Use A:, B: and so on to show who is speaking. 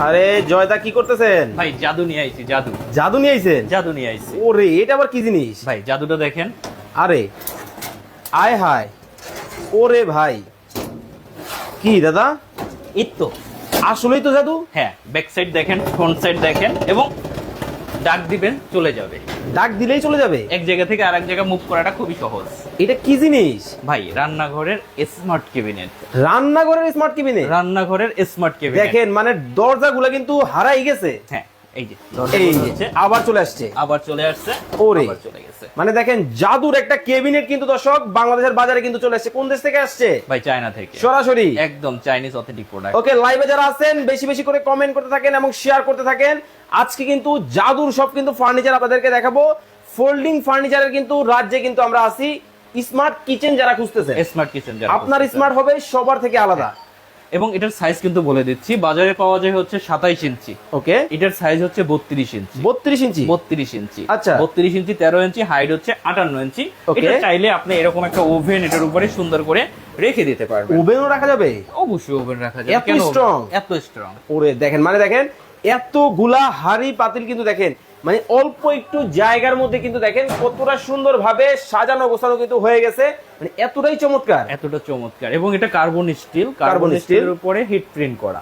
A: আরে জয়দা কি করতেছেন?
B: ভাই জাদু নিয়ে আইছি, জাদু।
A: জাদু নিয়ে আইছেন?
B: জাদু নিয়ে আইছি।
A: ওরে এটা আবার কি জিনিস?
B: ভাই জাদুটা দেখেন।
A: আরে আয় হায়, ওরে ভাই কি দাদা,
B: এই তো
A: আসলেই তো জাদু।
B: হ্যাঁ, ব্যাক সাইড দেখেন, ফ্রন্ট সাইড দেখেন, এবং ডাক দিবেন চলে যাবে।
A: ডাক দিলেই চলে যাবে?
B: এক জায়গা থেকে আরেক জায়গা মুভ করাটা খুবই সহজ।
A: এটা কি জিনিস?
B: ভাই রান্নাঘরের স্মার্ট ক্যাবিনেট।
A: রান্নাঘরের স্মার্ট কেবিনেট?
B: রান্নাঘরের স্মার্ট ক্যাবিনেট
A: দেখেন মানে দরজাগুলো কিন্তু হারাই গেছে।
B: হ্যাঁ, এই যে
A: এই
B: দরজা
A: যে
B: হচ্ছে,
A: আবার চলে আসছে।
B: আবার চলে আসছে,
A: ওরে।
B: আবার চলে গেছে।
A: মানে দেখেন জাদুর একটা কেবিনেট কিন্তু দর্শক বাংলাদেশের বাজারে কিন্তু চলে আসছে। কোন দেশ থেকে আসছে?
B: ভাই চায়না থেকে,
A: সরাসরি
B: একদম চাইনিজ অথেন্টিক প্রোডাক্ট।
A: ওকে, লাইভে যারা আছেন বেশি বেশি করে কমেন্ট করতে থাকেন এবং শেয়ার করতে থাকেন। আজকে কিন্তু জাদুর সব কিন্তু ফার্নিচার আপনাদেরকে দেখাবো। ফোল্ডিং ফার্নিচারের কিন্তু রাজ্যে কিন্তু আমরা আছি। স্মার্ট কিচেন যারা খুঁজতেছেন,
B: স্মার্ট কিচেন যারা
A: আপনার
B: খুঁজতেছেন।
A: স্মার্ট হবে সবার থেকে আলাদা।
B: এবং এটার সাইজ কিন্তু বলে দিচ্ছি, বাজারে পাওয়া যায় হচ্ছে 27 ইঞ্চি,
A: ওকে,
B: এটার সাইজ হচ্ছে 32 ইঞ্চি।
A: 32 ইঞ্চি?
B: 32 ইঞ্চি,
A: আচ্ছা।
B: 32 ইঞ্চি, 13 ইঞ্চি, হাইট হচ্ছে 58 ইঞ্চি।
A: Okay.
B: এটা চাইলে আপনি এরকম একটা ওভেন এটার উপরে সুন্দর করে রেখে দিতে পারবেন।
A: ওভেনও রাখা যাবে?
B: অবশ্যই ওভেন রাখা যাবে।
A: এত strong?
B: এত স্ট্রং।
A: ওরে দেখেন, মানে দেখেন এতগুলা হাড়ি পাতিল কিন্তু দেখেন মানে অল্প একটু জায়গার মধ্যে কিন্তু দেখেন কতটা সুন্দর ভাবে সাজানো গোছানো কিন্তু হয়ে গেছে। মানে এতটাই চমৎকার।
B: এতটা চমৎকার, এবং এটা carbon still,
A: Carbon
B: carbon
A: steel।
B: স্টিলের উপরে হিট প্রিন্ট করা।